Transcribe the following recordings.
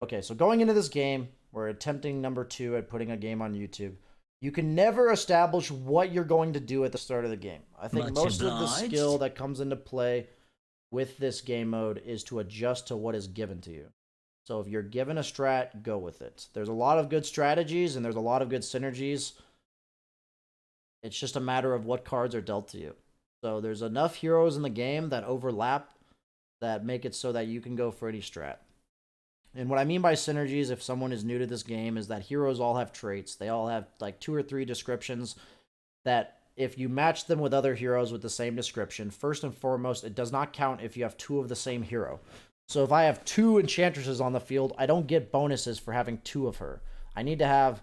Okay, so going into this game, we're attempting number 2 at putting a game on YouTube. You can never establish what you're going to do at the start of the game. I think Much most of the skill obliged. that comes into play with this game mode is to adjust to what is given to you. So if you're given a strat, go with it. There's a lot of good strategies and there's a lot of good synergies. It's just a matter of what cards are dealt to you. So there's enough heroes in the game that overlap that make it so that you can go for any strat. And what I mean by synergies, if someone is new to this game, is that heroes all have traits. They all have like 2 or 3 descriptions that if you match them with other heroes with the same description, first and foremost, it does not count if you have 2 of the same hero. So if I have 2 enchantresses on the field, I don't get bonuses for having 2 of her. I need to have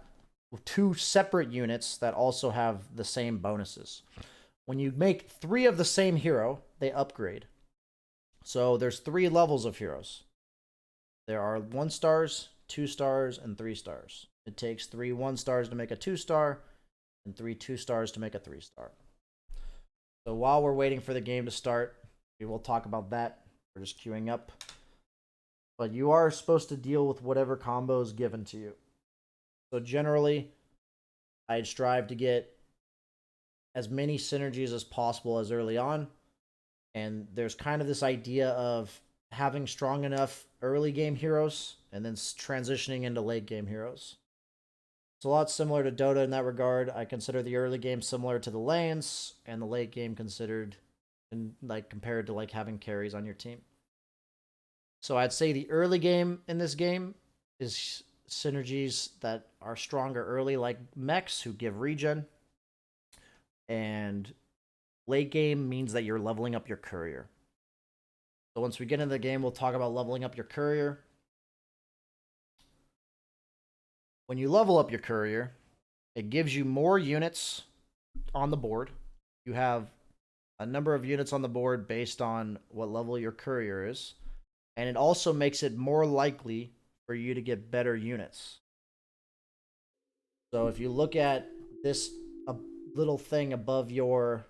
2 separate units that also have the same bonuses. When you make 3 of the same hero, they upgrade. So there's 3 levels of heroes. There are 1 stars, 2 stars, and 3 stars. It takes 3 1 stars to make a 2 star, and 3 2 stars to make a 3 star. So while we're waiting for the game to start, we will talk about that. We're just queuing up. But you are supposed to deal with whatever combo is given to you. So generally, I'd strive to get as many synergies as possible as early on. And there's kind of this idea of having strong enough early game heroes and then transitioning into late game heroes. It's a lot similar to Dota in that regard. I consider the early game similar to the lanes, and the late game considered and like compared to like having carries on your team. So I'd say the early game in this game is synergies that are stronger early, like mechs who give regen, and late game means that you're leveling up your courier. So once we get into the game, we'll talk about leveling up your courier. When you level up your courier, it gives you more units on the board. You have a number of units on the board based on what level your courier is. And it also makes it more likely for you to get better units. So if you look at this little thing above your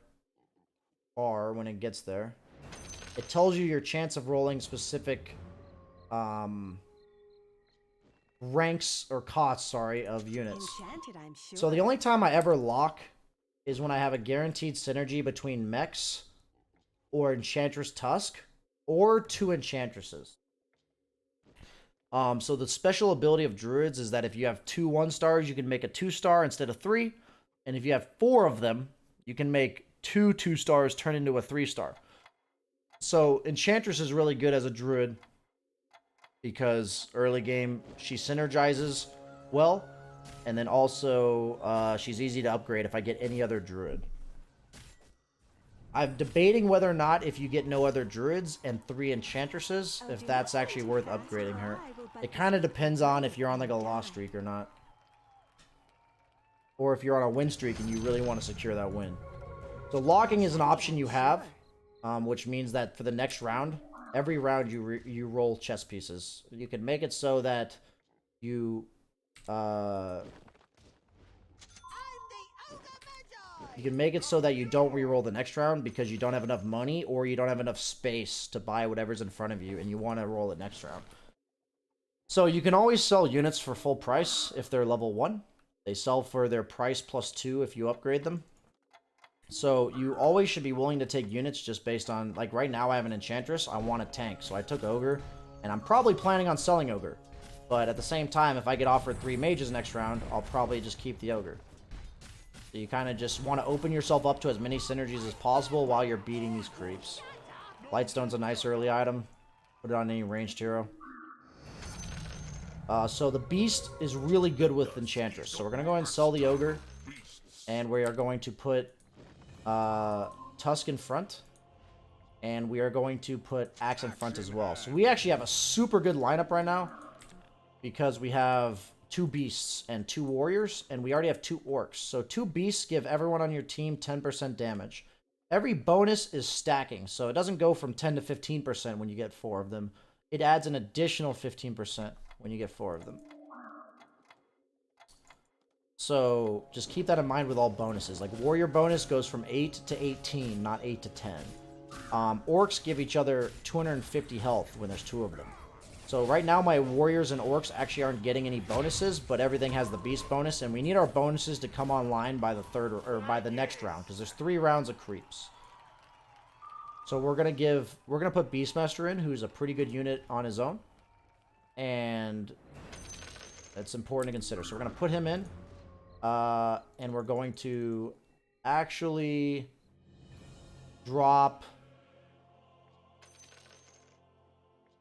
bar when it gets there, it tells you your chance of rolling specific ranks or costs, of units. Enchanted, I'm sure. So the only time I ever lock is when I have a guaranteed synergy between mechs or Enchantress Tusk or 2 enchantresses. So the special ability of druids is that if you have 2 1 stars, you can make a 2 star instead of 3. And if you have 4 of them, you can make 2 2 stars turn into a 3 star. So Enchantress is really good as a druid because early game she synergizes well, and then also she's easy to upgrade if I get any other druid. I'm debating whether or not if you get no other druids and 3 enchantresses, if that's actually worth upgrading her. It kind of depends on if you're on like a loss streak or not. Or if you're on a win streak and you really want to secure that win. So locking is an option you have, which means that for the next round, every round you roll chess pieces. You can make it so that you can make it so that you don't reroll the next round because you don't have enough money or you don't have enough space to buy whatever's in front of you and you want to roll it next round. So you can always sell units for full price if they're level 1. They sell for their price plus 2 if you upgrade them. So you always should be willing to take units just based on, like right now I have an Enchantress, I want a tank. So I took Ogre, and I'm probably planning on selling Ogre. But at the same time, if I get offered 3 mages next round, I'll probably just keep the Ogre. So you kind of just want to open yourself up to as many synergies as possible while you're beating these creeps. Lightstone's a nice early item. Put it on any ranged hero. So the Beast is really good with Enchantress. So we're going to go ahead and sell the Ogre. And we are going to put Tusk in front. And we are going to put Axe in front as well. So we actually have a super good lineup right now. Because we have 2 Beasts and 2 Warriors. And we already have 2 Orcs. So 2 Beasts give everyone on your team 10% damage. Every bonus is stacking. So it doesn't go from 10 to 15% when you get 4 of them. It adds an additional 15% when you get 4 of them. So just keep that in mind with all bonuses. Like Warrior bonus goes from 8 to 18, not 8 to 10. Orcs give each other 250 health when there's 2 of them. So right now my warriors and orcs actually aren't getting any bonuses, but everything has the beast bonus, and we need our bonuses to come online by the or by the next round, because there's 3 rounds of creeps. So we're gonna put Beastmaster in, who's a pretty good unit on his own, and that's important to consider. So we're gonna put him in, and we're going to actually drop.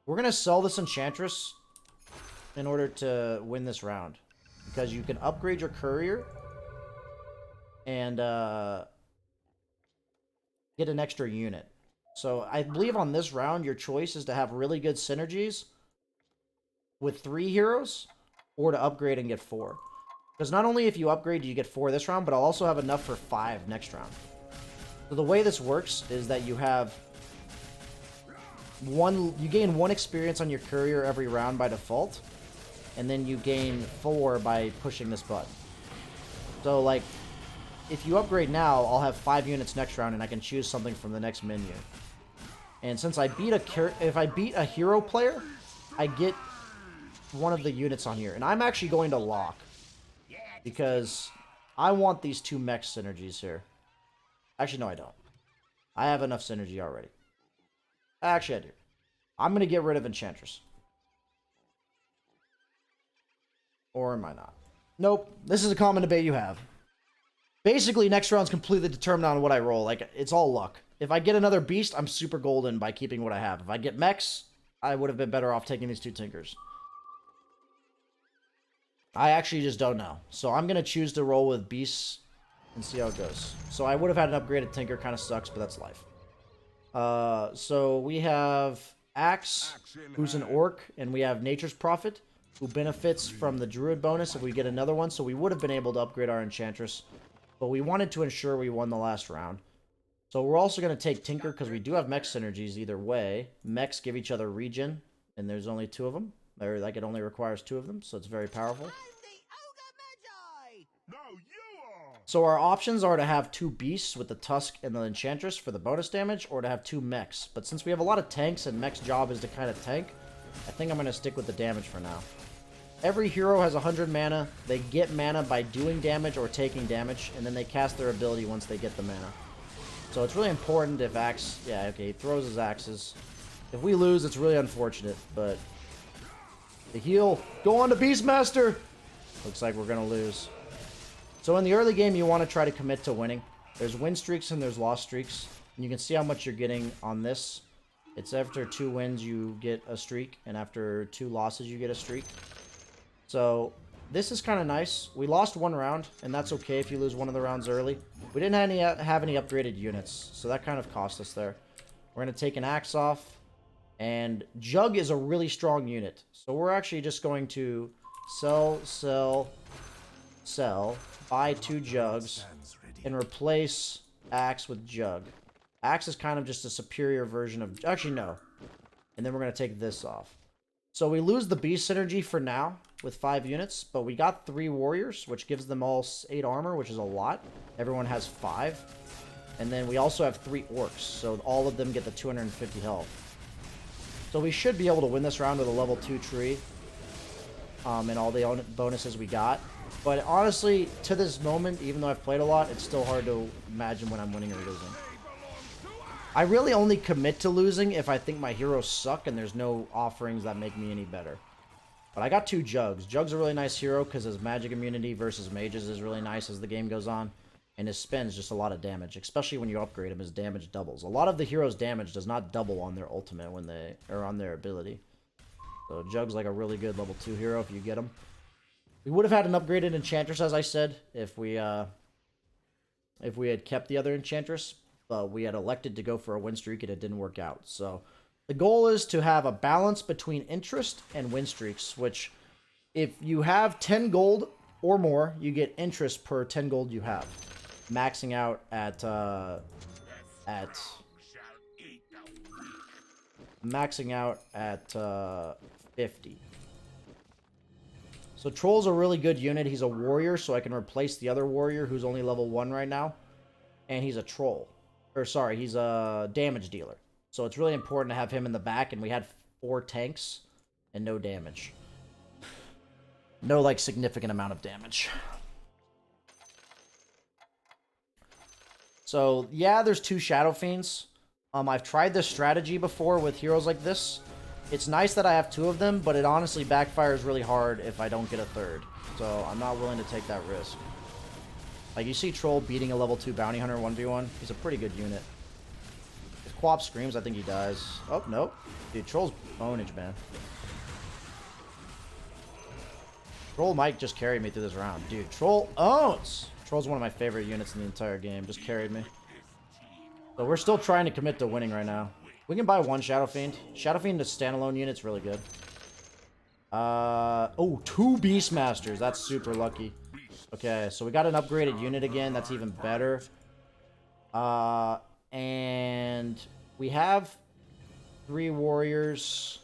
We're going to sell this Enchantress in order to win this round. Because you can upgrade your Courier and get an extra unit. So I believe on this round, your choice is to have really good synergies with 3 heroes or to upgrade and get 4. Because not only if you upgrade do you get 4 this round, but I'll also have enough for 5 next round. So the way this works is that you have... you gain 1 experience on your courier every round by default, and then you gain 4 by pushing this button. So like, if you upgrade now, I'll have 5 units next round, and I can choose something from the next menu. And since I beat if I beat a hero player, I get one of the units on here, and I'm actually going to lock because I want these 2 mech synergies here. Actually, no, I don't. I have enough synergy already. Actually, I do. I'm going to get rid of Enchantress. Or am I not? Nope. This is a common debate you have. Basically, next round's completely determined on what I roll. Like, it's all luck. If I get another beast, I'm super golden by keeping what I have. If I get mechs, I would have been better off taking these 2 tinkers. I actually just don't know. So I'm going to choose to roll with beasts and see how it goes. So I would have had an upgraded tinker. Kind of sucks, but that's life. So we have Axe, who's an orc, and we have Nature's Prophet, who benefits from the Druid bonus if we get another one, so we would have been able to upgrade our Enchantress, but we wanted to ensure we won the last round. So we're also going to take Tinker, because we do have mech synergies either way. Mechs give each other regen, and there's only 2 of them. Or, like, it only requires 2 of them, so it's very powerful. So our options are to have 2 beasts with the Tusk and the Enchantress for the bonus damage, or to have 2 mechs. But since we have a lot of tanks and mech's job is to kind of tank, I think I'm going to stick with the damage for now. Every hero has 100 mana. They get mana by doing damage or taking damage, and then they cast their ability once they get the mana. So it's really important if Axe... Yeah, okay, he throws his axes. If we lose, it's really unfortunate, but... The heal. Go on to Beastmaster! Looks like we're going to lose. So in the early game, you want to try to commit to winning. There's win streaks and there's loss streaks. And you can see how much you're getting on this. It's after 2 wins, you get a streak. And after 2 losses, you get a streak. So this is kind of nice. We lost 1 round, and that's okay if you lose one of the rounds early. We didn't have any upgraded units, so that kind of cost us there. We're going to take an Axe off. And Jug is a really strong unit. So we're actually just going to sell, buy 2 Jugs, and replace Axe with Jug. Axe is kind of just a superior version of... Actually, no. And then we're going to take this off. So we lose the Beast synergy for now with 5 units, but we got 3 Warriors, which gives them all 8 armor, which is a lot. Everyone has 5. And then we also have 3 Orcs, so all of them get the 250 health. So we should be able to win this round with a level 2 tree. And all the bonuses we got. But honestly, to this moment, even though I've played a lot, it's still hard to imagine when I'm winning or losing. I really only commit to losing if I think my heroes suck and there's no offerings that make me any better. But I got 2 Jugs. Jug's a really nice hero because his magic immunity versus mages is really nice as the game goes on. And his spin's just a lot of damage, especially when you upgrade him, his damage doubles. A lot of the heroes' damage does not double on their ultimate when they are on their ability. So Jug's like a really good level 2 hero if you get him. We would have had an upgraded Enchantress, as I said, if we had kept the other Enchantress. But we had elected to go for a win streak and it didn't work out. So the goal is to have a balance between interest and win streaks, which if you have 10 gold or more, you get interest per 10 gold you have. Maxing out at 50. So Troll's a really good unit. He's a warrior, so I can replace the other warrior who's only level 1 right now. And he's a troll. Or sorry, he's a damage dealer. So it's really important to have him in the back, and we had 4 tanks. and no damage. No, like, significant amount of damage. So, yeah, there's 2 Shadow Fiends. I've tried this strategy before with heroes like this. It's nice that I have 2 of them, but it honestly backfires really hard if I don't get a 3rd. So, I'm not willing to take that risk. Like, you see Troll beating a level 2 Bounty Hunter 1v1. He's a pretty good unit. If Quap screams, I think he dies. Oh, nope. Dude, Troll's bonage, man. Troll might just carry me through this round. Dude, Troll owns! Troll's one of my favorite units in the entire game. Just carried me. So we're still trying to commit to winning right now. We can buy 1 Shadow Fiend. Shadow Fiend is standalone unit's really good. Oh, 2 Beastmasters. That's super lucky. Okay, so we got an upgraded unit again. That's even better. And we have 3 warriors.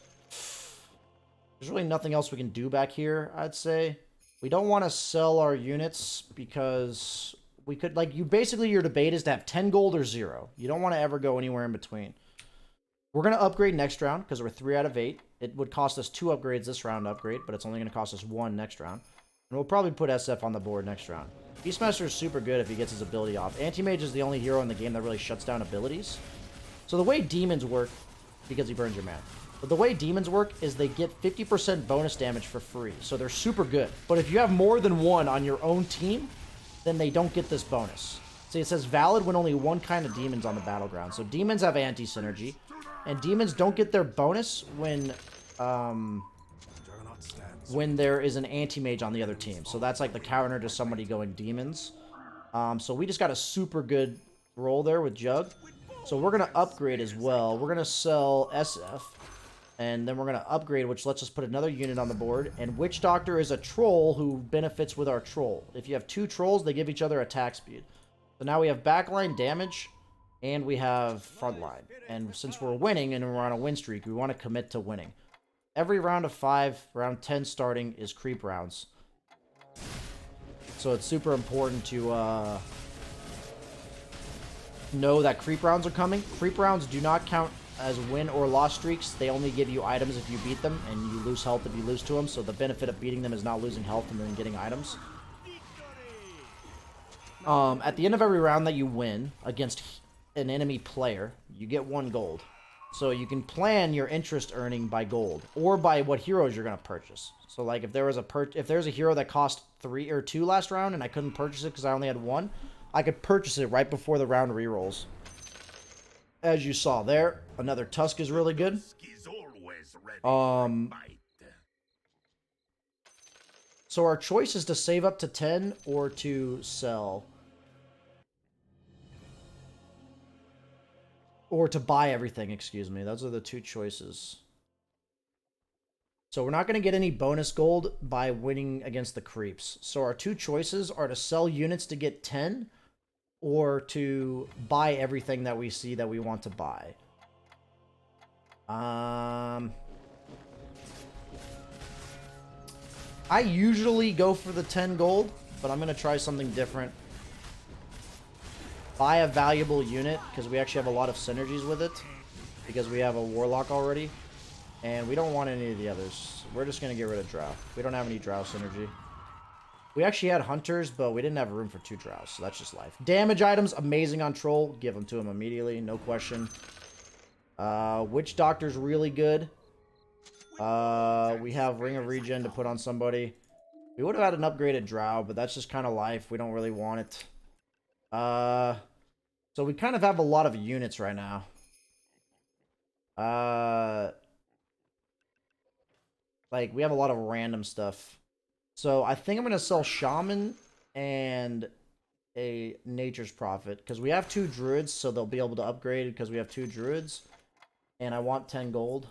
There's really nothing else we can do back here, I'd say. We don't want to sell our units because we could, like, your debate is to have 10 gold or 0. You don't want to ever go anywhere in between. We're going to upgrade next round because we're 3 out of 8. It would cost us 2 upgrades this round to upgrade, but it's only going to cost us 1 next round. And we'll probably put SF on the board next round. Beastmaster is super good if he gets his ability off. Anti-Mage is the only hero in the game that really shuts down abilities. So the way demons work, because he burns your mana. But the way demons work is they get 50% bonus damage for free. So they're super good. But if you have more than 1 on your own team, then they don't get this bonus. See, it says valid when only 1 kind of demon's on the battleground. So demons have anti-synergy. And demons don't get their bonus when there is an anti-mage on the other team. So that's like the counter to somebody going demons. So we just got a super good roll there with Jug. So we're going to upgrade as well. We're going to sell SF. And then we're going to upgrade, which lets us put another unit on the board. And Witch Doctor is a troll who benefits with our troll. If you have 2 trolls, they give each other attack speed. So now we have backline damage, and we have frontline. And since we're winning and we're on a win streak, we want to commit to winning. Every round of 5, round 10 starting is creep rounds. So it's super important to know that creep rounds are coming. Creep rounds do not count as win or loss streaks. They only give you items if you beat them, and you lose health if you lose to them. So the benefit of beating them is not losing health and then getting items. At the end of every round that you win against an enemy player, you get 1 gold. So you can plan your interest earning by gold or by what heroes you're going to purchase. So like if there was a hero that cost 3 or 2 last round and I couldn't purchase it because I only had 1, I could purchase it right before the round rerolls. As you saw there, another Tusk is really good. So our choice is to save up to 10 or to sell. Or to buy everything, excuse me. Those are the 2 choices. So we're not going to get any bonus gold by winning against the creeps. So our 2 choices are to sell units to get 10 or to buy everything that we see that we want to buy. I usually go for the 10 gold, but I'm going to try something different. Buy a valuable unit, because we actually have a lot of synergies with it. Because we have a Warlock already. And we don't want any of the others. We're just going to get rid of Drow. We don't have any Drow synergy. We actually had Hunters, but we didn't have room for 2 Drows, so that's just life. Damage items, amazing on Troll. Give them to him immediately, no question. Witch Doctor's really good. We have Ring of Regen to put on somebody. We would have had an upgraded Drow, but that's just kind of life. We don't really want it. So we kind of have a lot of units right now. Like, we have a lot of random stuff. So I think I'm going to sell Shaman and a Nature's Prophet. Because we have 2 Druids, so they'll be able to upgrade because we have 2 Druids. And I want 10 gold.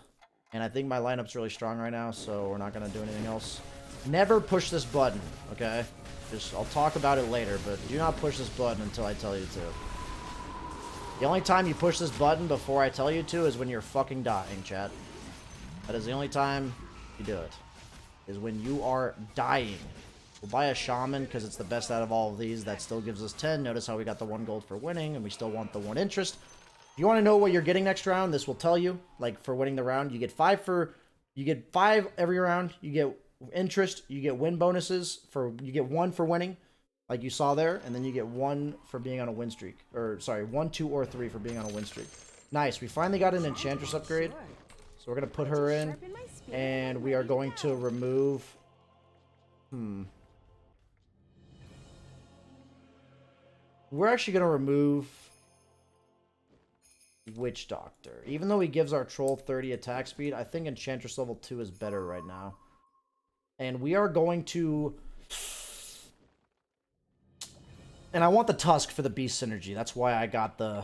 And I think my lineup's really strong right now, so we're not going to do anything else. Never push this button, okay? I'll talk about it later, but do not push this button until I tell you to. The only time you push this button before I tell you to is when you're fucking dying, chat. That is the only time you do it. Is when you are dying. We'll buy a Shaman because it's the best out of all of these. That still gives us 10. Notice how we got the 1 gold for winning, and we still want the 1 interest. If you want to know what you're getting next round, this will tell you. Like, for winning the round, you get 5 for You get 5 every round. You get interest. You get win bonuses for you get 1 for winning, like you saw there, and then you get 1 for being on a win streak. Or sorry, 1, 2, or 3 for being on a win streak. Nice. We finally got an enchantress upgrade, so we're gonna put her in, and we are going to remove. We're actually gonna remove Witch Doctor. Even though he gives our troll 30 attack speed, I think Enchantress level 2 is better right now. And we are going to... And I want the Tusk for the Beast synergy. That's why I got the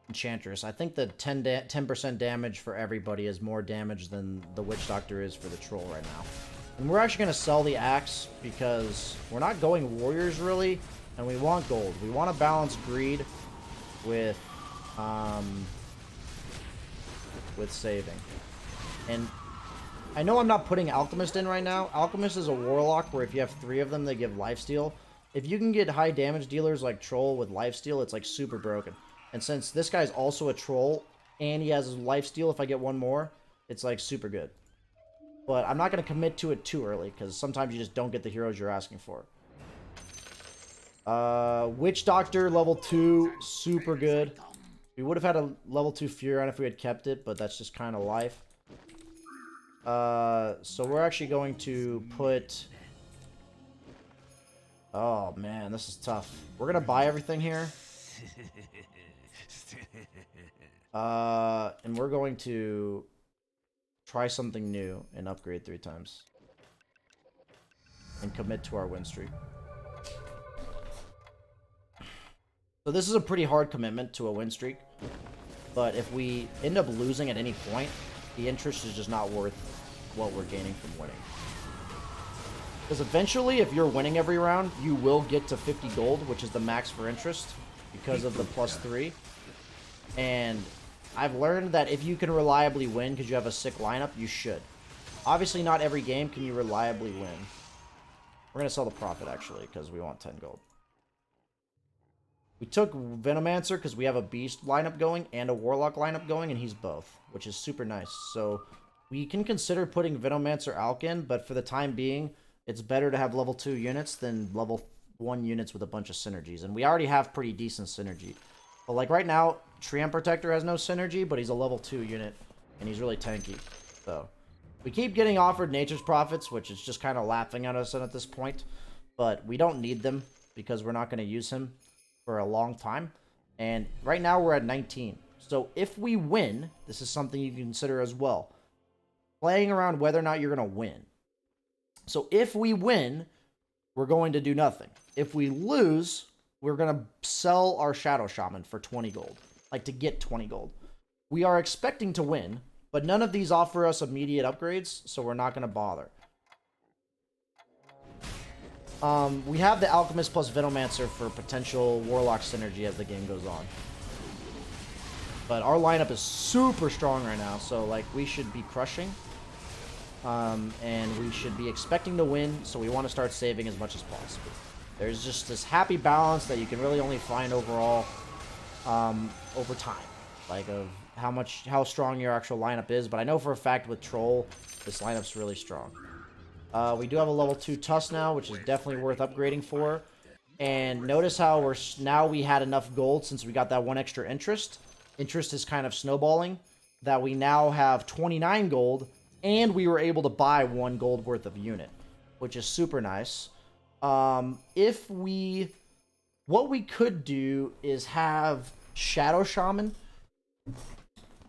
Enchantress. I think the 10% damage for everybody is more damage than the Witch Doctor is for the troll right now. And we're actually going to sell the axe because we're not going warriors really, and we want gold. We want to balance greed with saving. And I know I'm not putting Alchemist in right now. Alchemist is a warlock where if you have 3 of them, they give lifesteal. If you can get high damage dealers like Troll with lifesteal, it's like super broken. And since this guy's also a Troll and he has lifesteal, if I get 1 more, it's like super good. But I'm not going to commit to it too early because sometimes you just don't get the heroes you're asking for. Witch Doctor level 2, super good. We would have had a level 2 Furon if we had kept it, but that's just kind of life. So we're actually going to put... Oh, man, this is tough. We're going to buy everything here. And we're going to try something new and upgrade 3 times. And commit to our win streak. So this is a pretty hard commitment to a win streak. But if we end up losing at any point, the interest is just not worth what we're gaining from winning. Because eventually, if you're winning every round, you will get to 50 gold, which is the max for interest, because of the +3. And I've learned that if you can reliably win because you have a sick lineup, you should. Obviously, not every game can you reliably win. We're going to sell the Prophet, actually, because we want 10 gold. We took Venomancer because we have a Beast lineup going and a Warlock lineup going, and he's both, which is super nice. So we can consider putting Venomancer Alk in, but for the time being, it's better to have level 2 units than level 1 units with a bunch of synergies. And we already have pretty decent synergy. But like right now, Treant Protector has no synergy, but he's a level 2 unit, and he's really tanky. So we keep getting offered Nature's Prophets, which is just kind of laughing at us at this point. But we don't need them because we're not going to use him for a long time. And right now we're at 19. So if we win, this is something you can consider as well. Playing around whether or not you're going to win. So if we win, we're going to do nothing. If we lose, we're going to sell our Shadow Shaman for 20 gold. Like to get 20 gold. We are expecting to win, but none of these offer us immediate upgrades, so we're not going to bother. We have the Alchemist plus Venomancer for potential Warlock synergy as the game goes on. But our lineup is super strong right now, so like we should be crushing. And we should be expecting to win, so we want to start saving as much as possible. There's just this happy balance that you can really only find overall over time. Like of how strong your actual lineup is, but I know for a fact with Troll, this lineup's really strong. We do have a level 2 Tusk now, which is definitely worth upgrading for. And notice how now we had enough gold since we got that 1 extra interest. Interest is kind of snowballing. That we now have 29 gold, and we were able to buy 1 gold worth of unit, which is super nice. What we could do is have Shadow Shaman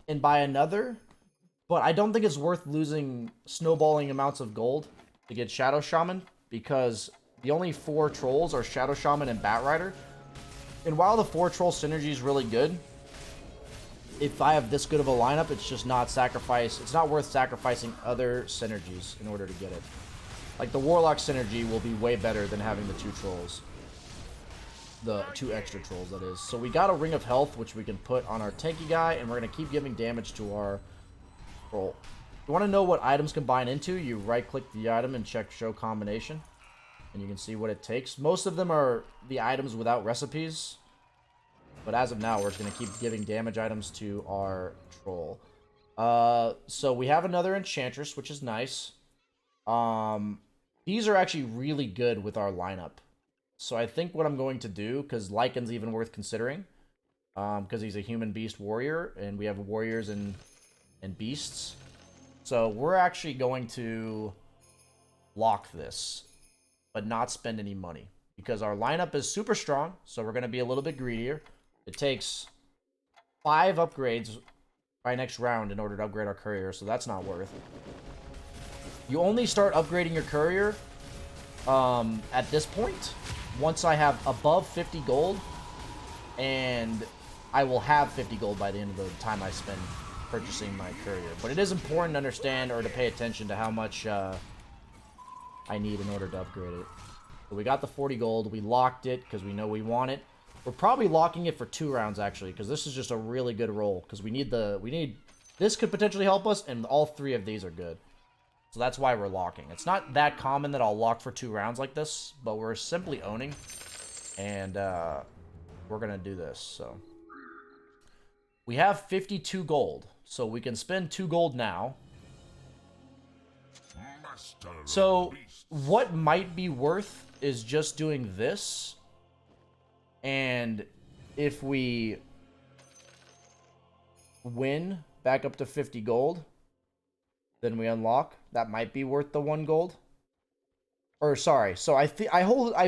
and buy another, but I don't think it's worth losing snowballing amounts of gold to get Shadow Shaman, because the only 4 trolls are Shadow Shaman and Bat Rider. And while the 4 troll synergy is really good, if I have this good of a lineup, it's just not it's not worth sacrificing other synergies in order to get it. Like the Warlock synergy will be way better than having the 2 trolls. The 2 extra trolls, that is. So we got a Ring of Health, which we can put on our tanky guy, and we're going to keep giving damage to our troll. You want to know what items combine into? You right-click the item and check Show Combination, and you can see what it takes. Most of them are the items without recipes, but as of now, we're just going to keep giving damage items to our troll. So we have another Enchantress, which is nice. These are actually really good with our lineup. So I think what I'm going to do, because Lycan's even worth considering, because he's a human beast warrior, and we have warriors and beasts. So we're actually going to lock this, but not spend any money, because our lineup is super strong, so we're going to be a little bit greedier. It takes 5 upgrades by next round in order to upgrade our courier, so that's not worth it. You only start upgrading your courier at this point once I have above 50 gold, and I will have 50 gold by the end of the time I spend purchasing my courier. But it is important to understand or to pay attention to how much I need in order to upgrade it. So we got the 40 gold. We locked it because we know we want it. We're probably locking it for 2 rounds, actually, because this is just a really good roll. Because we need this could potentially help us, and all 3 of these are good. So that's why we're locking. It's not that common that I'll lock for 2 rounds like this, but we're simply owning, and we're going to do this. So we have 52 gold, so we can spend 2 gold now. So what might be worth is just doing this, and if we win back up to 50 gold, then we unlock. That might be worth the 1 gold. Or sorry, so I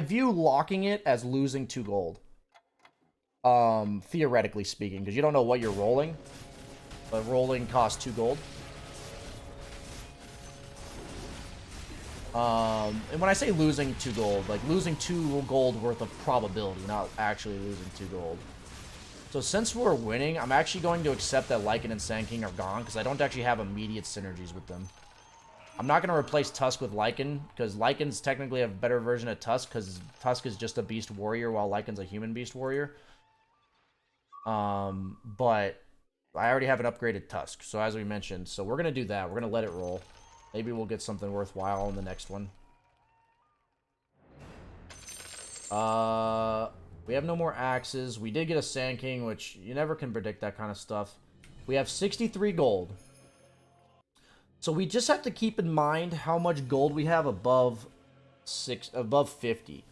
view locking it as losing 2 gold. Theoretically speaking, because you don't know what you're rolling, but rolling costs 2 gold. And when I say losing 2 gold, like losing 2 gold worth of probability, not actually losing 2 gold. So since we're winning, I'm actually going to accept that Lycan and Sand King are gone, because I don't actually have immediate synergies with them. I'm not going to replace Tusk with Lycan, because Lycan's technically a better version of Tusk, because Tusk is just a beast warrior, while Lycan's a human beast warrior. But I already have an upgraded Tusk, so as we mentioned, so we're going to do that. We're going to let it roll. Maybe we'll get something worthwhile in the next one. We have no more axes. We did get a Sand King, which you never can predict that kind of stuff. We have 63 gold. So we just have to keep in mind how much gold we have above 50.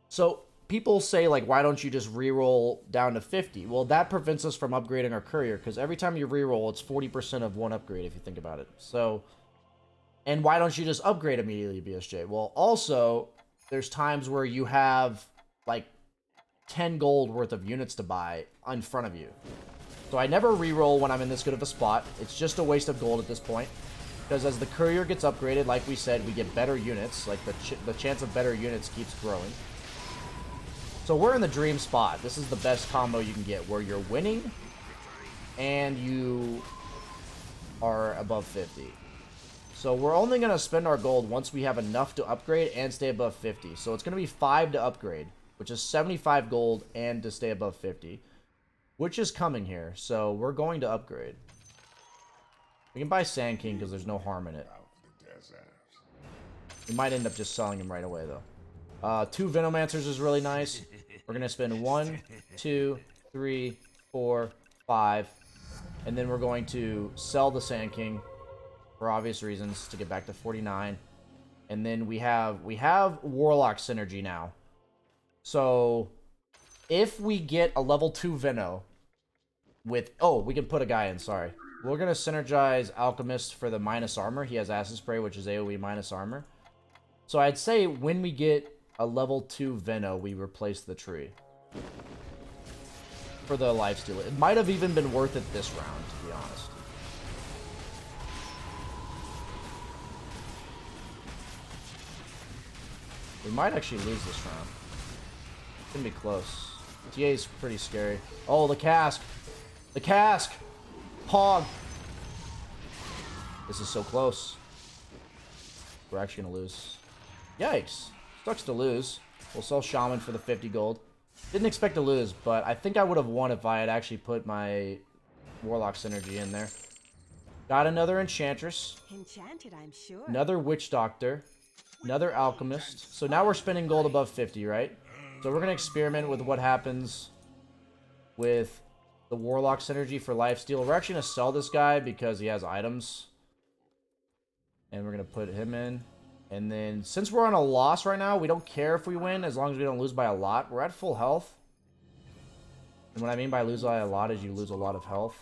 So people say, like, why don't you just reroll down to 50? Well, that prevents us from upgrading our courier, because every time you reroll, it's 40% of 1 upgrade, if you think about it. So, and why don't you just upgrade immediately, BSJ? Well, also, there's times where you have, like, 10 gold worth of units to buy in front of you. So I never reroll when I'm in this good of a spot. It's just a waste of gold at this point. Because as the courier gets upgraded, like we said, we get better units. Like, the chance of better units keeps growing. So we're in the dream spot. This is the best combo you can get, where you're winning and you are above 50. So we're only going to spend our gold once we have enough to upgrade and stay above 50. So it's going to be 5 to upgrade, which is 75 gold, and to stay above 50, which is coming here. So we're going to upgrade. We can buy Sand King because there's no harm in it. We might end up just selling him right away, though. 2 Venomancers is really nice. We're going to spend 1, 2, 3, 4, 5. And then we're going to sell the Sand King for obvious reasons to get back to 49. And then we have Warlock synergy now. So if we get a level 2 Veno with... Oh, we can put a guy in, sorry. We're going to synergize Alchemist for the minus armor. He has Acid Spray, which is AoE minus armor. So I'd say when we get a level 2 Veno, we replace the tree for the lifesteal. It might have even been worth it this round, to be honest. We might actually lose this round. It's going to be close. TA is pretty scary. Oh, the cask! The cask! Pog! This is so close. We're actually going to lose. Yikes. Sucks to lose. We'll sell Shaman for the 50 gold. Didn't expect to lose, but I think I would have won if I had actually put my Warlock synergy in there. Got another Enchantress. Enchanted, I'm sure. Another Witch Doctor. Another Alchemist. So now we're spending gold above 50, right? So we're going to experiment with what happens with the Warlock synergy for lifesteal. We're actually going to sell this guy because he has items. And we're going to put him in. And then, since we're on a loss right now, we don't care if we win as long as we don't lose by a lot. We're at full health. And what I mean by lose by a lot is you lose a lot of health.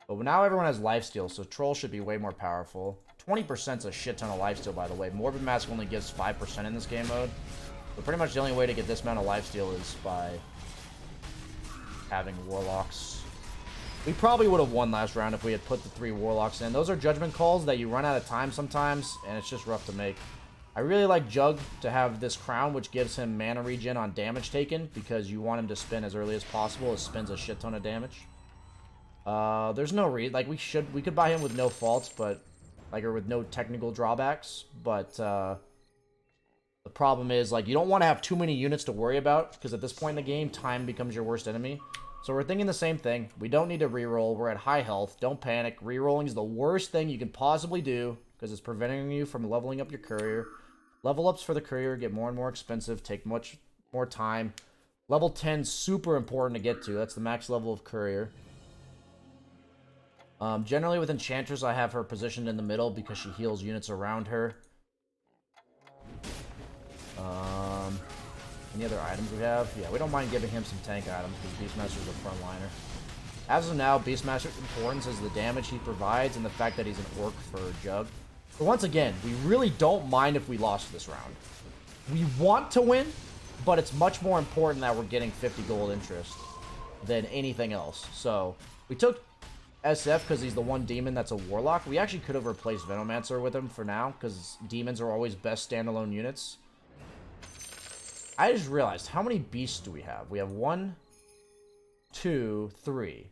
But now everyone has lifesteal, so Troll should be way more powerful. 20% is a shit ton of lifesteal, by the way. Morbid Mask only gives 5% in this game mode. So pretty much the only way to get this amount of lifesteal is by having Warlocks. We probably would have won last round if we had put the 3 Warlocks in. Those are judgment calls that you run out of time sometimes, and it's just rough to make. I really like Jug to have this crown, which gives him mana regen on damage taken, because you want him to spin as early as possible. It spins a shit ton of damage. There's no reason, like, we could buy him with no faults, but, like, or with no technical drawbacks, but, the problem is, like, you don't want to have too many units to worry about, because at this point in the game, time becomes your worst enemy. So we're thinking the same thing. We don't need to reroll. We're at high health. Don't panic. Rerolling is the worst thing you can possibly do, because it's preventing you from leveling up your courier. Level ups for the courier get more and more expensive, take much more time. Level 10 is super important to get to. That's the max level of courier. Generally with Enchantress, I have her positioned in the middle because she heals units around her. Any other items we have? Yeah, we don't mind giving him some tank items because Beastmaster's a frontliner. As of now, Beastmaster's importance is the damage he provides and the fact that he's an orc for Jug. But once again, we really don't mind if we lost this round. We want to win, but it's much more important that we're getting 50 gold interest than anything else. So, we took SF because he's the one demon that's a warlock. We actually could have replaced Venomancer with him for now, because demons are always best standalone units. I just realized, how many beasts do we have? We have 1, 2, 3.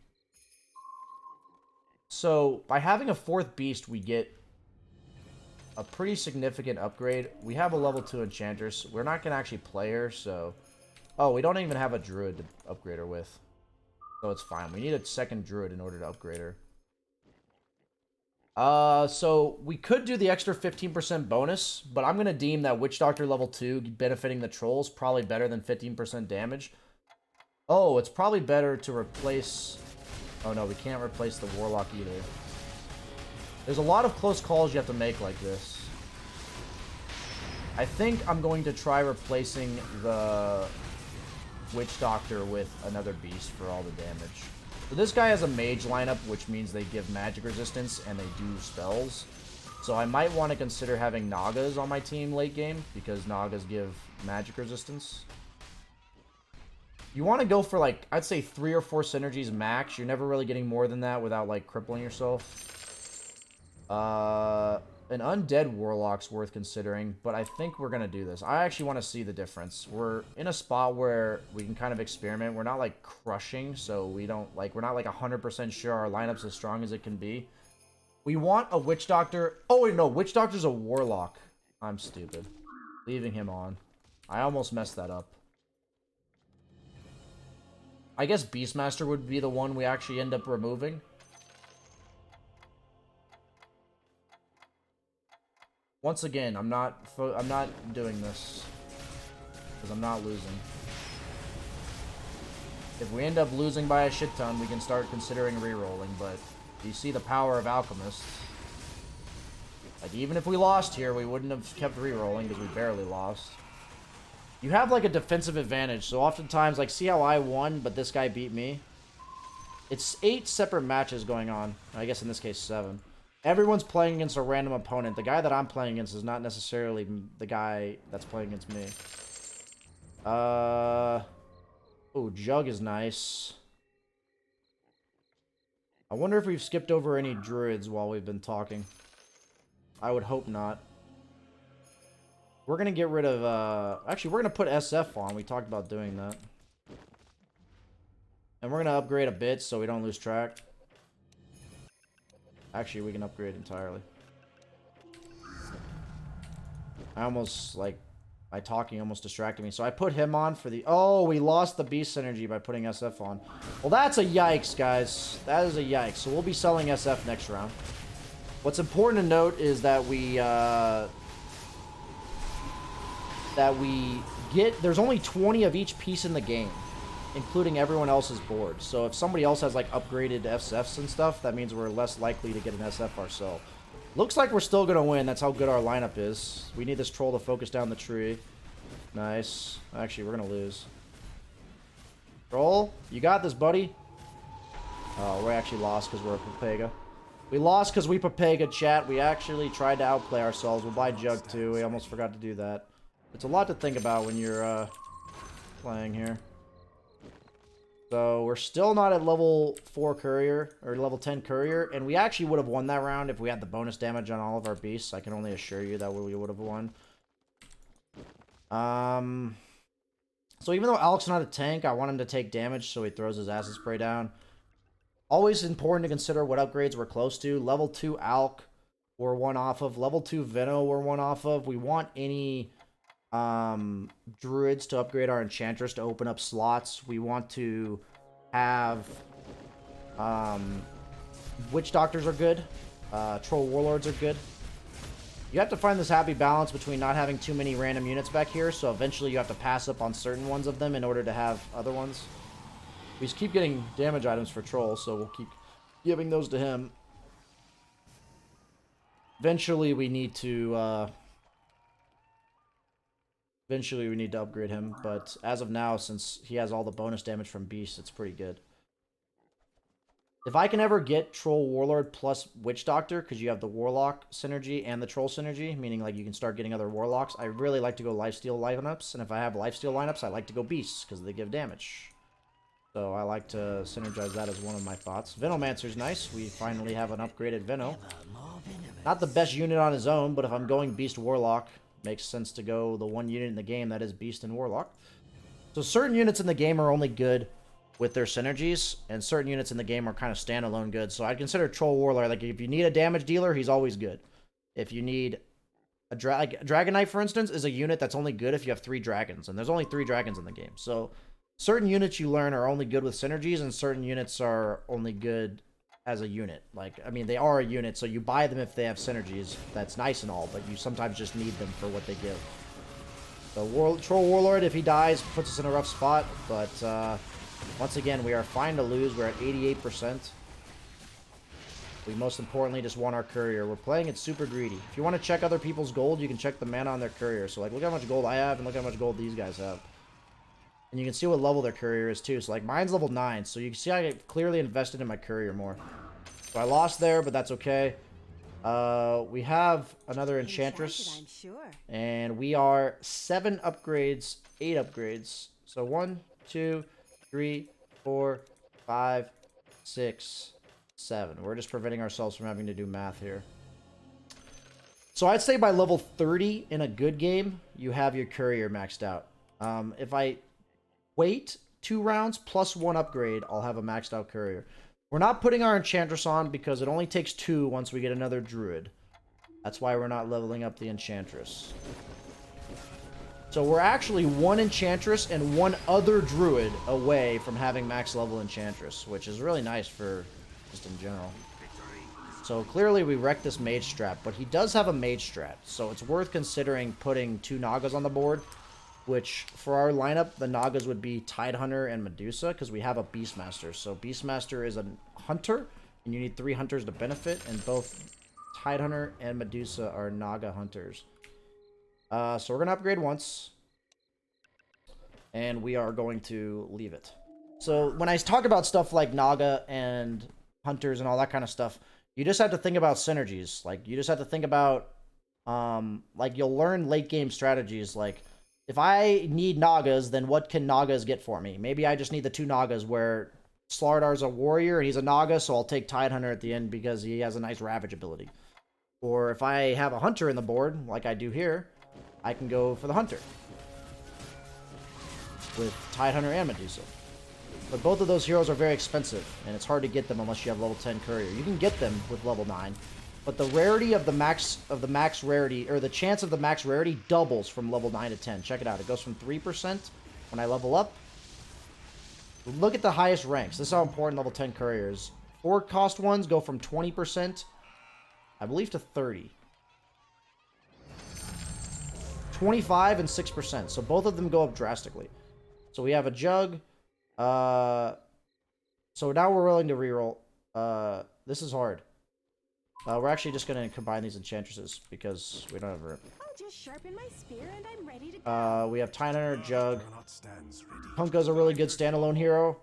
So, by having a 4th beast, we get a pretty significant upgrade. We have a level 2 Enchantress. We're not going to actually play her, so... Oh, we don't even have a Druid to upgrade her with. So it's fine. We need a 2nd Druid in order to upgrade her. So we could do the extra 15% bonus, but I'm going to deem that Witch Doctor level 2 benefiting the trolls probably better than 15% damage. Oh, it's probably better to replace... Oh no, we can't replace the Warlock either. There's a lot of close calls you have to make like this. I think I'm going to try replacing the Witch Doctor with another beast for all the damage. So this guy has a mage lineup, which means they give magic resistance and they do spells. So I might want to consider having Nagas on my team late game, because Nagas give magic resistance. You want to go for, like, I'd say 3 or 4 synergies max. You're never really getting more than that without, like, crippling yourself. An undead warlock's worth considering, but I think we're going to do this. I actually want to see the difference. We're in a spot where we can kind of experiment. We're not, like, crushing, so we don't, like, we're not, like, 100% sure our lineup's as strong as it can be. We want a Witch Doctor. Oh, wait, no. Witch Doctor's a warlock. I'm stupid. Leaving him on. I almost messed that up. I guess Beastmaster would be the one we actually end up removing. Once again, I'm not doing this because I'm not losing. If we end up losing by a shit ton, we can start considering rerolling, but you see the power of Alchemists. Like, even if we lost here, we wouldn't have kept rerolling because we barely lost. You have, like, a defensive advantage, so oftentimes, like, see how I won, but this guy beat me? It's 8 separate matches going on. I guess in this case, 7. Everyone's playing against a random opponent. The guy that I'm playing against is not necessarily the guy that's playing against me. Oh, Jug is nice. I wonder if we've skipped over any druids while we've been talking. I would hope not. We're going to get rid of, actually, we're going to put SF on. We talked about doing that. And we're going to upgrade a bit so we don't lose track. Actually, we can upgrade entirely. I almost, like, my talking almost distracted me. So I put him on for the... Oh, we lost the beast synergy by putting SF on. Well, that's a yikes, guys. That is a yikes. So we'll be selling SF next round. What's important to note is that we get... There's only 20 of each piece in the game. including everyone else's board. So if somebody else has like upgraded SFs and stuff, that means we're less likely to get an SF ourselves. Looks like we're still gonna win. That's how good our lineup is. We need this troll to focus down the tree. Nice. Actually, we're gonna lose. Troll, you got this, buddy. Oh, we actually lost because we're a Papega. We lost because we Papega, chat. We actually tried to outplay ourselves. We'll buy Jug too. We almost forgot to do that. It's a lot to think about when you're playing here. So we're still not at level 4 courier or level 10 courier, and we actually would have won that round if we had the bonus damage on all of our beasts. I can only assure you that we would have won. So even though Alec's not a tank, I want him to take damage so he throws his acid spray down. Always important to consider what upgrades we're close to. Level 2 Alc we're one off of. Level 2 Veno we're one off of. We want any druids to upgrade our enchantress to open up slots. We want to have witch doctors are good. Troll warlords are good. You have to find this happy balance between not having too many random units back here, so eventually you have to pass up on certain ones of them in order to have other ones. We just keep getting damage items for Troll, so we'll keep giving those to him. Eventually we need to upgrade him, but as of now, since he has all the bonus damage from Beast, it's pretty good. If I can ever get Troll Warlord plus Witch Doctor, because you have the Warlock synergy and the Troll synergy, meaning like you can start getting other Warlocks, I really like to go Lifesteal lineups, and if I have Lifesteal lineups, I like to go Beasts, because they give damage. So I like to synergize that as one of my thoughts. Venomancer's nice. We finally have an upgraded Veno. Not the best unit on his own, but if I'm going Beast Warlock, makes sense to go the one unit in the game that is Beast and Warlock. So certain units in the game are only good with their synergies, and certain units in the game are kind of standalone good. So I'd consider Troll Warlord, like if you need a damage dealer, he's always good. If you need a Dragon Knight, for instance, is a unit that's only good if you have 3 dragons, and there's only 3 dragons in the game. So certain units you learn are only good with synergies, and certain units are only good as a unit. Like, I mean, they are a unit, so you buy them if they have synergies. That's nice and all, but you sometimes just need them for what they give. So Troll Warlord, if he dies, puts us in a rough spot, but once again, we are fine to lose. We're at 88%. We most importantly just want our courier. We're playing it super greedy. If you want to check other people's gold, you can check the mana on their courier. So, like, look how much gold I have, and look how much gold these guys have. And you can see what level their courier is, too. So, like, mine's level 9. So, you can see I clearly invested in my courier more. So, I lost there, but that's okay. We have another Enchantress. I'm sure. And we are 7 upgrades, 8 upgrades. So, 1, 2, 3, 4, 5, 6, 7. We're just preventing ourselves from having to do math here. So, I'd say by level 30 in a good game, you have your courier maxed out. If I wait 2 rounds plus 1 upgrade, I'll have a maxed out courier. We're not putting our Enchantress on because it only takes 2 once we get another Druid. That's why we're not leveling up the Enchantress. So we're actually 1 Enchantress and 1 other Druid away from having max level Enchantress, which is really nice for just in general. So clearly we wrecked this Mage strat, but he does have a Mage strat, so it's worth considering putting 2 Nagas on the board. Which, for our lineup, the Nagas would be Tidehunter and Medusa, because we have a Beastmaster. So Beastmaster is a hunter, and you need 3 hunters to benefit, and both Tidehunter and Medusa are Naga hunters. So we're going to upgrade once, and we are going to leave it. So when I talk about stuff like Naga and hunters and all that kind of stuff, you just have to think about synergies. Like, you just have to think about, like, you'll learn late game strategies, like, if I need Nagas, then what can Nagas get for me? Maybe I just need the 2 Nagas where Slardar's a warrior and he's a Naga, so I'll take Tidehunter at the end because he has a nice Ravage ability. Or if I have a Hunter in the board, like I do here, I can go for the Hunter with Tidehunter and Medusa. But both of those heroes are very expensive, and it's hard to get them unless you have level 10 Courier. You can get them with level 9. But the rarity of the max rarity, or the chance of the max rarity, doubles from level 9 to 10. Check it out. It goes from 3% when I level up. Look at the highest ranks. This is how important level 10 courier is. 4 cost ones go from 20%, I believe, to 30. 25 and 6%. So both of them go up drastically. So we have a Jug. So now we're willing to reroll. This is hard. We're actually just gonna combine these enchantresses because we don't have room. I'll just sharpen my spear and I'm ready to go. We have Tyner, Jug. Punka's a really good standalone hero.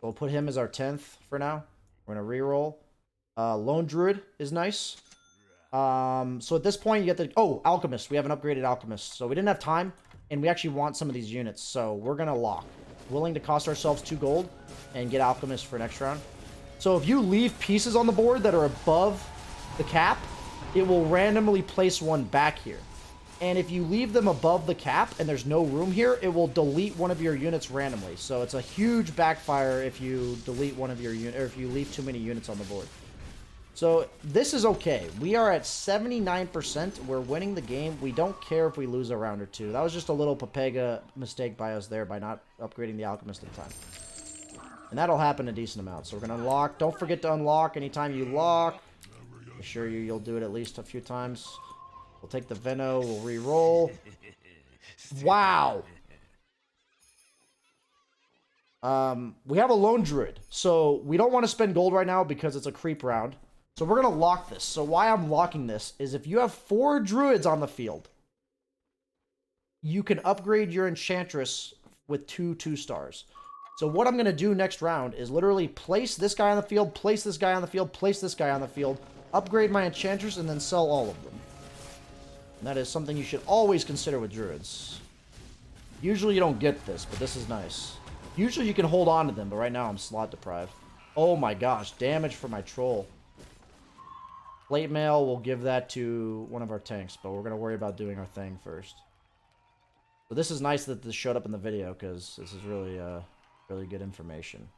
We'll put him as our 10th for now. We're gonna reroll. Lone Druid is nice. So at this point, you get the... Oh, Alchemist. We have an upgraded Alchemist. So we didn't have time, and we actually want some of these units. So we're going to lock. Willing to cost ourselves 2 gold and get Alchemist for next round. So if you leave pieces on the board that are above the cap, it will randomly place one back here. And if you leave them above the cap and there's no room here, it will delete one of your units randomly. So it's a huge backfire if you delete one of your units, or if you leave too many units on the board. So this is okay. We are at 79%. We're winning the game. We don't care if we lose a round or two. That was just a little Pepega mistake by us there by not upgrading the Alchemist in time. And that'll happen a decent amount. So we're going to unlock. Don't forget to unlock anytime you lock. I assure you, you'll do it at least a few times. We'll take the Veno. We'll re-roll. Wow. We have a Lone Druid. So we don't want to spend gold right now because it's a creep round. So we're going to lock this. So why I'm locking this is if you have 4 druids on the field, you can upgrade your enchantress with 2 2-stars. So what I'm going to do next round is literally place this guy on the field, place this guy on the field, place this guy on the field, upgrade my enchantress, and then sell all of them. And that is something you should always consider with druids. Usually you don't get this, but this is nice. Usually you can hold on to them, but right now I'm slot deprived. Oh my gosh, damage for my troll. Plate mail, we'll give that to one of our tanks, but we're going to worry about doing our thing first. But this is nice that this showed up in the video, because this is really, really good information.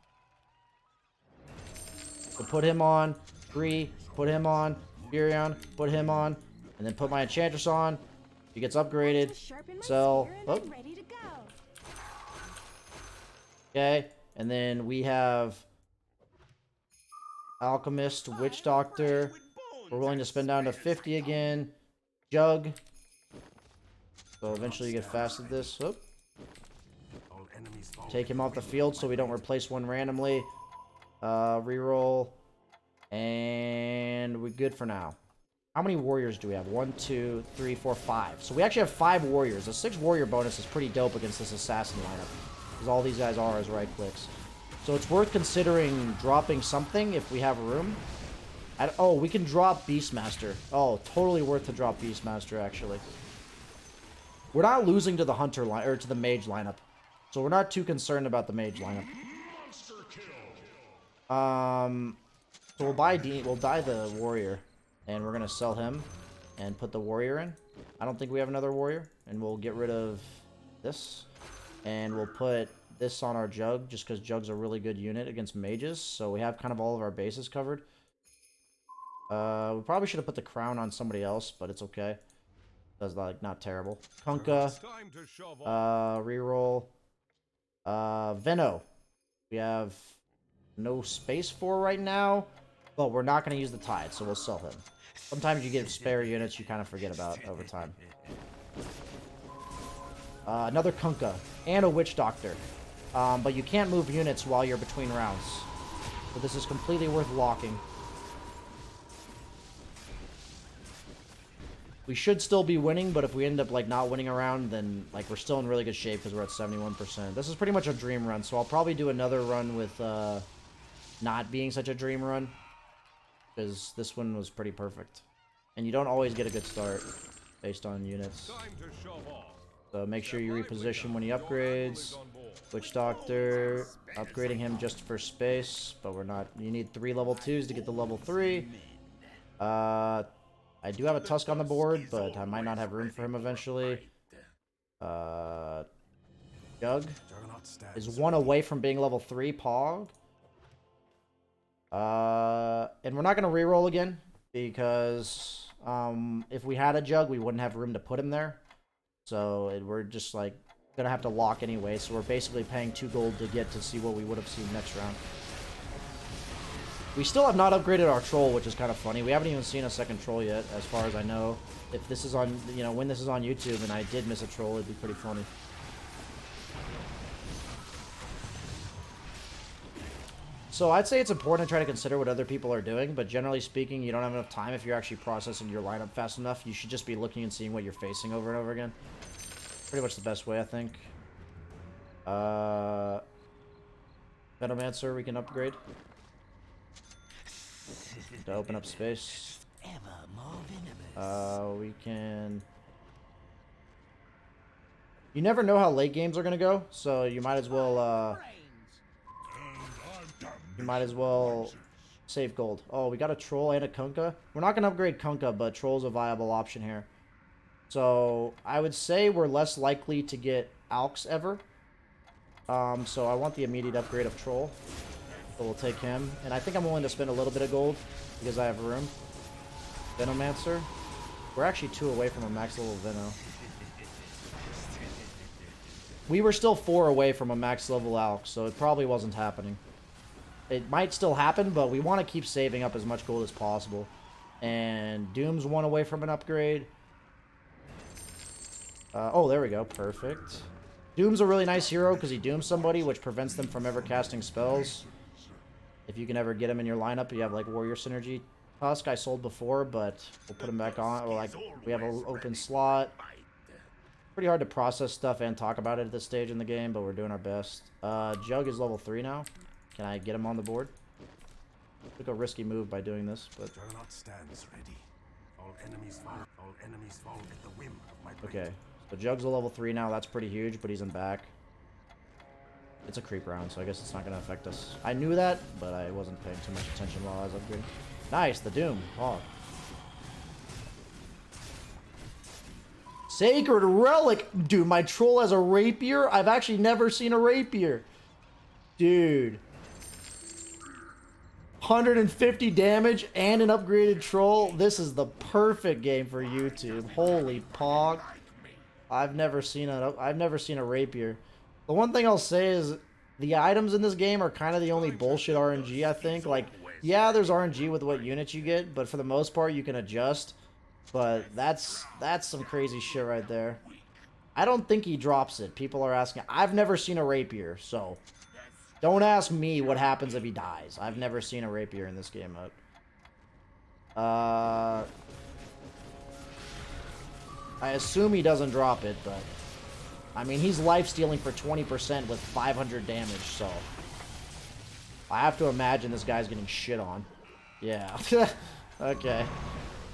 So put him on, 3, put him on, Furion, put him on, and then put my Enchantress on. He gets upgraded, sell, oh. Okay, and then we have Alchemist, Witch Doctor. We're willing to spend down to 50 again. Jug. So eventually you get fast at this. Oop. Take him off the field so we don't replace one randomly. Reroll. And we're good for now. How many warriors do we have? 1, 2, 3, 4, 5. So we actually have 5 warriors. A 6 warrior bonus is pretty dope against this assassin lineup. Because all these guys are as right clicks. So it's worth considering dropping something if we have room. Oh, we can drop Beastmaster. Oh, totally worth to drop Beastmaster, actually. We're not losing to the Hunter line or to the Mage lineup. So we're not too concerned about the Mage lineup. So we'll buy the Warrior. And we're gonna sell him and put the Warrior in. I don't think we have another Warrior. And we'll get rid of this. And we'll put this on our Jug, just because Jug's a really good unit against mages. So we have kind of all of our bases covered. We probably should have put the crown on somebody else, but it's okay. That's like not terrible. Kunkka. Reroll. Veno. We have no space for right now, but we're not going to use the Tide, so we'll sell him. Sometimes you get spare units you kind of forget about over time. Another Kunkka. And a Witch Doctor. But you can't move units while you're between rounds. So this is completely worth locking. We should still be winning, but if we end up like not winning a round, then like we're still in really good shape because we're at 71%. This is pretty much a dream run, so I'll probably do another run with not being such a dream run, because this one was pretty perfect. And you don't always get a good start based on units. So make sure you reposition when he upgrades. Witch Doctor, upgrading him just for space, but we're not. You need 3 level 2s to get the level 3. I do have a Tusk on the board, but I might not have room for him eventually. Jug is 1 away from being level 3, Pog. And we're not going to reroll again, because if we had a Jug, we wouldn't have room to put him there. So we're just like going to have to lock anyway, so we're basically paying 2 gold to get to see what we would have seen next round. We still have not upgraded our troll, which is kind of funny. We haven't even seen a second troll yet, as far as I know. If this is on, you know, when this is on YouTube and I did miss a troll, it'd be pretty funny. So I'd say it's important to try to consider what other people are doing, but generally speaking, you don't have enough time if you're actually processing your lineup fast enough. You should just be looking and seeing what you're facing over and over again. Pretty much the best way, I think. Venomancer we can upgrade to open up space. We can... You never know how late games are gonna go, so you might as well, save gold. Oh, we got a Troll and a Kunkka. We're not gonna upgrade Kunkka, but Troll's a viable option here. So, I would say we're less likely to get Alks ever. So I want the immediate upgrade of Troll. So we'll take him. And I think I'm willing to spend a little bit of gold because I have room. Venomancer. We're actually 2 away from a max level Veno. We were still 4 away from a max level Alk, so it probably wasn't happening. It might still happen, but we want to keep saving up as much gold as possible. And Doom's 1 away from an upgrade. Oh, there we go. Perfect. Doom's a really nice hero because he dooms somebody, which prevents them from ever casting spells. If you can ever get him in your lineup, you have like warrior synergy. Tusk I sold before, but we'll put him back on. Or, like, we have an open slot. Pretty hard to process stuff and talk about it at this stage in the game, but we're doing our best. Jug is level 3 now. Can I get him on the board? Took a risky move by doing this, but stands ready. All enemies fall at the whim of my blade. okay. So Jug's a level 3 now. That's pretty huge, but he's in back. It's a creep round, so I guess it's not going to affect us. I knew that, but I wasn't paying too much attention while I was upgrading. Nice, the Doom. Oh. Sacred Relic! Dude, my Troll has a Rapier? I've actually never seen a Rapier. Dude. 150 damage and an upgraded Troll. This is the perfect game for YouTube. Holy pog. I've never seen a Rapier. The one thing I'll say is the items in this game are kind of the only bullshit RNG, I think. Like, yeah, there's RNG with what units you get, but for the most part you can adjust. But that's some crazy shit right there. I don't think he drops it. People are asking. I've never seen a Rapier, so don't ask me what happens if he dies. I've never seen a Rapier in this game mode. I assume he doesn't drop it, but... I mean, he's life-stealing for 20% with 500 damage, so... I have to imagine this guy's getting shit on. Yeah. Okay.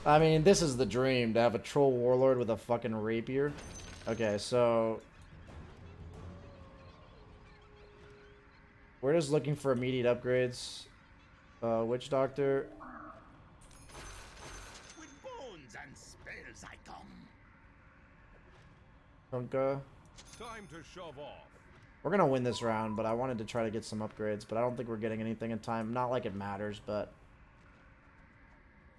I mean, this is the dream, to have a Troll Warlord with a fucking Rapier. Okay, so... We're just looking for immediate upgrades. Witch Doctor... Kunkka. Time to shove off. We're gonna win this round, but I wanted to try to get some upgrades, but I don't think we're getting anything in time. Not like it matters, but...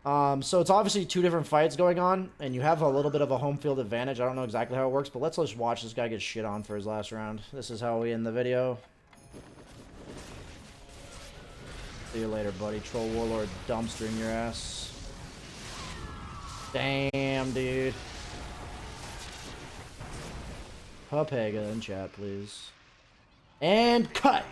So it's obviously 2 different fights going on, and you have a little bit of a home field advantage. I don't know exactly how it works, but let's just watch this guy get shit on for his last round. This is how we end the video. See you later, buddy. Troll Warlord dumpstering your ass. Damn, dude. Pupega in chat, please. And cut!